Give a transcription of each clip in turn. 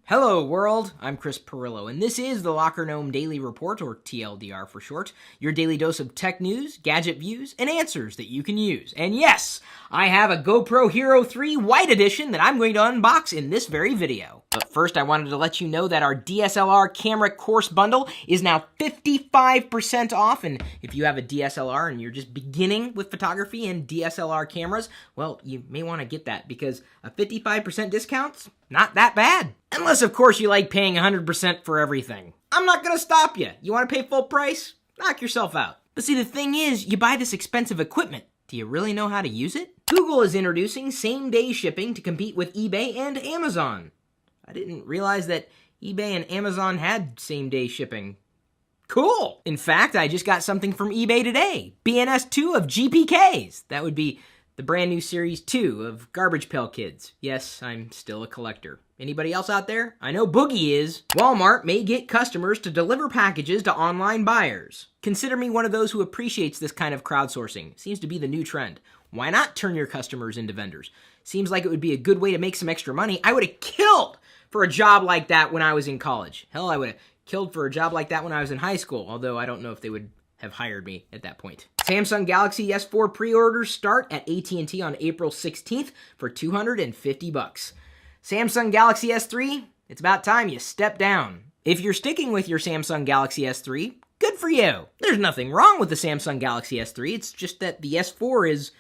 Hello world, I'm Chris Perillo, and this is the Locker Gnome Daily Report, or TLDR for short, your daily dose of tech news, gadget views, and answers that you can use. And yes, I have a GoPro Hero 3 White Edition that I'm going to unbox in this very video. But first, I wanted to let you know that our DSLR camera course bundle is now 55% off, and if you have a DSLR and you're just beginning with photography and DSLR cameras, well, you may want to get that because a 55% discount's not that bad. Unless, of course, you like paying 100% for everything. I'm not gonna stop you. You wanna pay full price? Knock yourself out. But see, the thing is, you buy this expensive equipment. Do you really know how to use it? Google is introducing same-day shipping to compete with eBay and Amazon. I didn't realize that eBay and Amazon had same-day shipping. Cool! In fact, I just got something from eBay today. BNS2 of GPKs. That would be the brand new Series 2 of Garbage Pail Kids. Yes, I'm still a collector. Anybody else out there? I know Boogie is. Walmart may get customers to deliver packages to online buyers. Consider me one of those who appreciates this kind of crowdsourcing. Seems to be the new trend. Why not turn your customers into vendors? Seems like it would be a good way to make some extra money. I would have killed for a job like that when I was in college. Hell, I would have killed for a job like that when I was in high school, although I don't know if they would have hired me at that point. Samsung Galaxy S4 pre-orders start at AT&T on April 16th for $250. Samsung Galaxy S3, it's about time you step down. If you're sticking with your Samsung Galaxy S3, good for you. There's nothing wrong with the Samsung Galaxy S3, it's just that the S4 is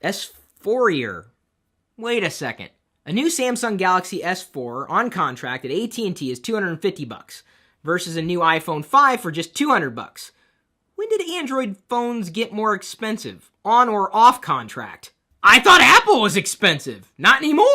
S4ier. Wait a second. A new Samsung Galaxy S4 on contract at AT&T is $250 versus a new iPhone 5 for just $200. When did Android phones get more expensive, on or off contract? I thought Apple was expensive. Not anymore.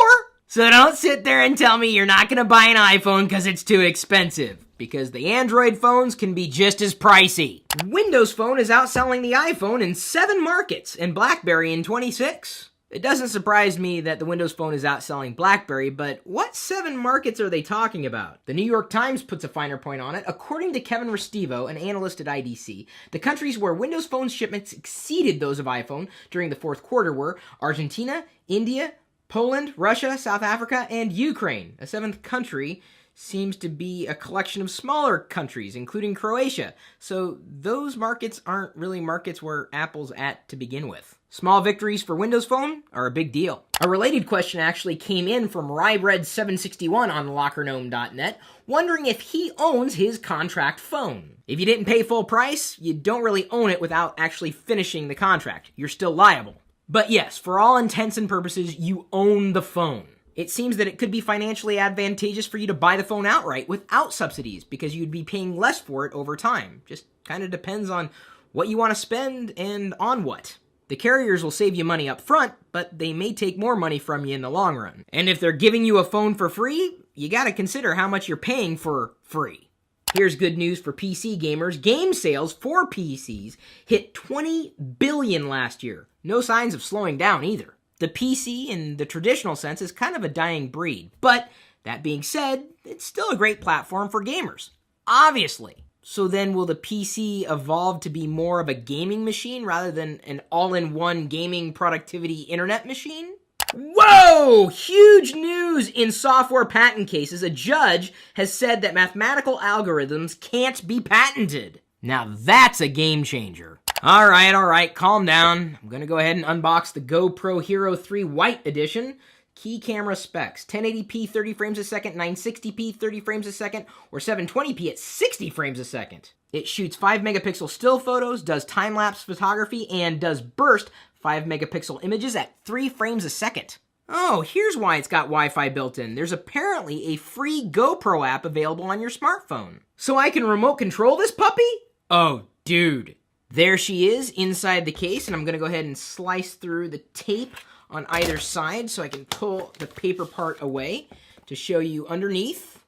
So don't sit there and tell me you're not going to buy an iPhone because it's too expensive. Because the Android phones can be just as pricey. Windows Phone is outselling the iPhone in 7 markets and BlackBerry in 26. It doesn't surprise me that the Windows Phone is outselling BlackBerry, but what 7 markets are they talking about? The New York Times puts a finer point on it. According to Kevin Restivo, an analyst at IDC, the countries where Windows Phone shipments exceeded those of iPhone during the fourth quarter were Argentina, India, Poland, Russia, South Africa, and Ukraine. A 7th country seems to be a collection of smaller countries, including Croatia. So those markets aren't really markets where Apple's at to begin with. Small victories for Windows Phone are a big deal. A related question actually came in from Rybread761 on lockergnome.net, wondering if he owns his contract phone. If you didn't pay full price, you don't really own it without actually finishing the contract. You're still liable. But yes, for all intents and purposes, you own the phone. It seems that it could be financially advantageous for you to buy the phone outright without subsidies because you'd be paying less for it over time. Just kind of depends on what you want to spend and on what. The carriers will save you money up front, but they may take more money from you in the long run. And if they're giving you a phone for free, you gotta consider how much you're paying for free. Here's good news for PC gamers. Game sales for PCs hit 20 billion last year. No signs of slowing down either. The PC, in the traditional sense, is kind of a dying breed. But that being said, it's still a great platform for gamers. Obviously. So then will the PC evolve to be more of a gaming machine rather than an all-in-one gaming productivity internet machine? Whoa! Huge news in software patent cases. A judge has said that mathematical algorithms can't be patented. Now that's a game changer. All right, calm down. I'm going to go ahead and unbox the GoPro Hero 3 White Edition. Key camera specs: 1080p 30 frames a second, 960p 30 frames a second, or 720p at 60 frames a second. It shoots 5 megapixel still photos, does time-lapse photography, and does burst 5 megapixel images at 3 frames a second. Oh, here's why it's got Wi-Fi built in. There's apparently a free GoPro app available on your smartphone. So I can remote control this puppy? Oh, dude. There she is inside the case, and I'm going to go ahead and slice through the tape on either side so I can pull the paper part away to show you underneath.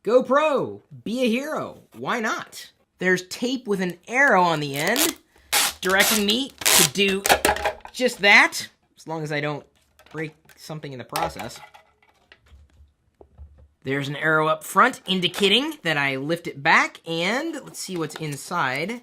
GoPro, be a hero. Why not? There's tape with an arrow on the end directing me to do just that, as long as I don't break something in the process. There's an arrow up front indicating that I lift it back, and let's see what's inside.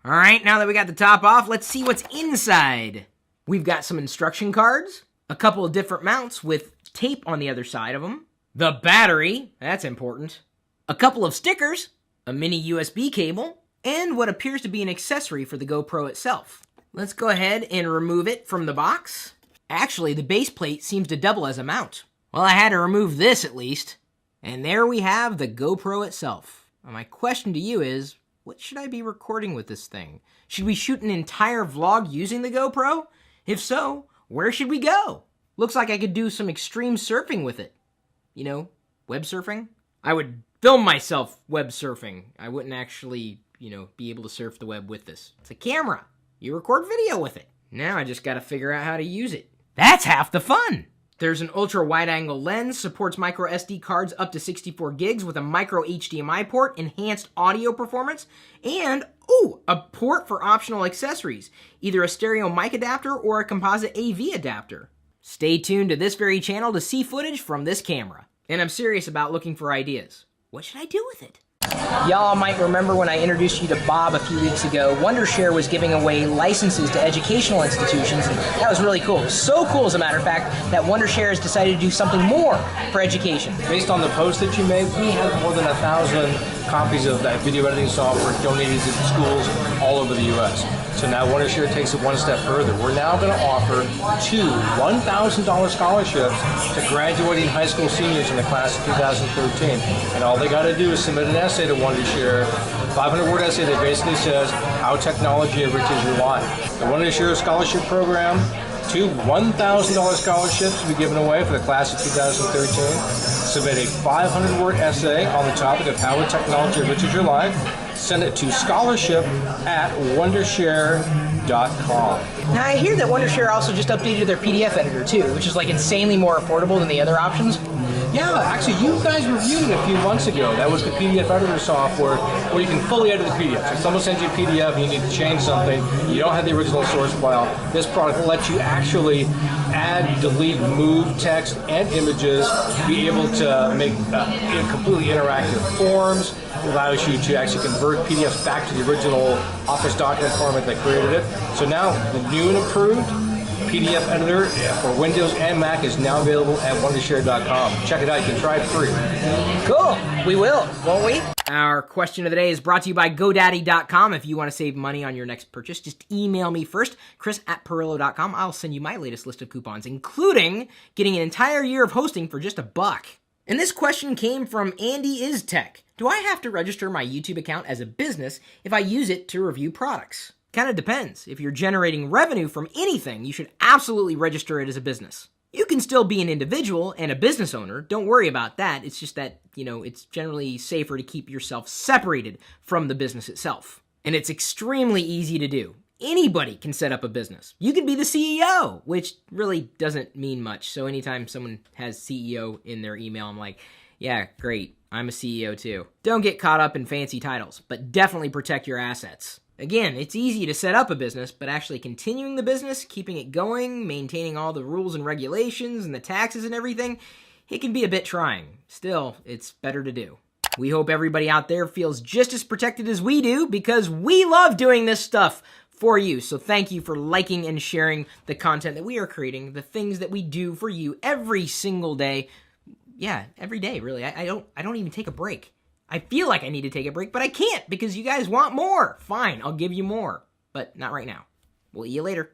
All right, now that we got the top off, let's see what's inside. We've got some instruction cards, a couple of different mounts with tape on the other side of them, the battery, that's important, a couple of stickers, a mini USB cable, and what appears to be an accessory for the GoPro itself. Let's go ahead and remove it from the box. Actually, the base plate seems to double as a mount. Well, I had to remove this at least. And there we have the GoPro itself. Now, my question to you is, what should I be recording with this thing? Should we shoot an entire vlog using the GoPro? If so, where should we go? Looks like I could do some extreme surfing with it. You know, web surfing? I would film myself web surfing. I wouldn't actually, be able to surf the web with this. It's a camera. You record video with it. Now I just gotta figure out how to use it. That's half the fun! There's an ultra wide angle lens, supports micro SD cards up to 64 gigs with a micro HDMI port, enhanced audio performance, and, a port for optional accessories, either a stereo mic adapter or a composite AV adapter. Stay tuned to this very channel to see footage from this camera. And I'm serious about looking for ideas. What should I do with it? Y'all might remember when I introduced you to Bob a few weeks ago, Wondershare was giving away licenses to educational institutions, and that was really cool. So cool, as a matter of fact, that Wondershare has decided to do something more for education. Based on the post that you made, we have more than 1,000 copies of that video editing software donated to schools all over the U.S. So now Wondershare takes it one step further. We're now going to offer 2 $1,000 scholarships to graduating high school seniors in the class of 2013. And all they got to do is submit an essay to Wondershare, 500-word essay that basically says how technology enriches your life. The Wondershare Scholarship Program, 2 $1,000 scholarships to be given away for the class of 2013. Submit a 500-word essay on the topic of how technology enriches your life. Send it to scholarship@wondershare.com. Now I hear that Wondershare also just updated their PDF editor too, which is like insanely more affordable than the other options. Yeah, actually you guys reviewed it a few months ago. That was the PDF editor software where you can fully edit the PDF. So if someone sends you a PDF and you need to change something, you don't have the original source file, this product lets you actually add, delete, move text and images, be able to make completely interactive forms. It allows you to actually convert PDFs back to the original Office document format that created it. So now the new and improved PDF editor for Windows and Mac is now available at Wondershare.com. Check it out. You can try it free. Cool. We will, won't we? Our question of the day is brought to you by GoDaddy.com. If you want to save money on your next purchase, just email me first, chris@perillo.com. I'll send you my latest list of coupons, including getting an entire year of hosting for just $1. And this question came from Andy Is Tech. Do I have to register my YouTube account as a business if I use it to review products? Kind of depends. If you're generating revenue from anything, you should absolutely register it as a business. You can still be an individual and a business owner. Don't worry about that. It's just that, it's generally safer to keep yourself separated from the business itself. And it's extremely easy to do. Anybody can set up a business. You can be the CEO, which really doesn't mean much. So anytime someone has CEO in their email, I'm like, yeah, great. I'm a CEO too. Don't get caught up in fancy titles, but definitely protect your assets. Again, it's easy to set up a business, but actually continuing the business, keeping it going, maintaining all the rules and regulations and the taxes and everything, it can be a bit trying. Still, it's better to do. We hope everybody out there feels just as protected as we do, because we love doing this stuff for you. So thank you for liking and sharing the content that we are creating, the things that we do for you every single day. Yeah, every day, really. I don't even take a break. I feel like I need to take a break, but I can't because you guys want more. Fine, I'll give you more, but not right now. We'll see you later.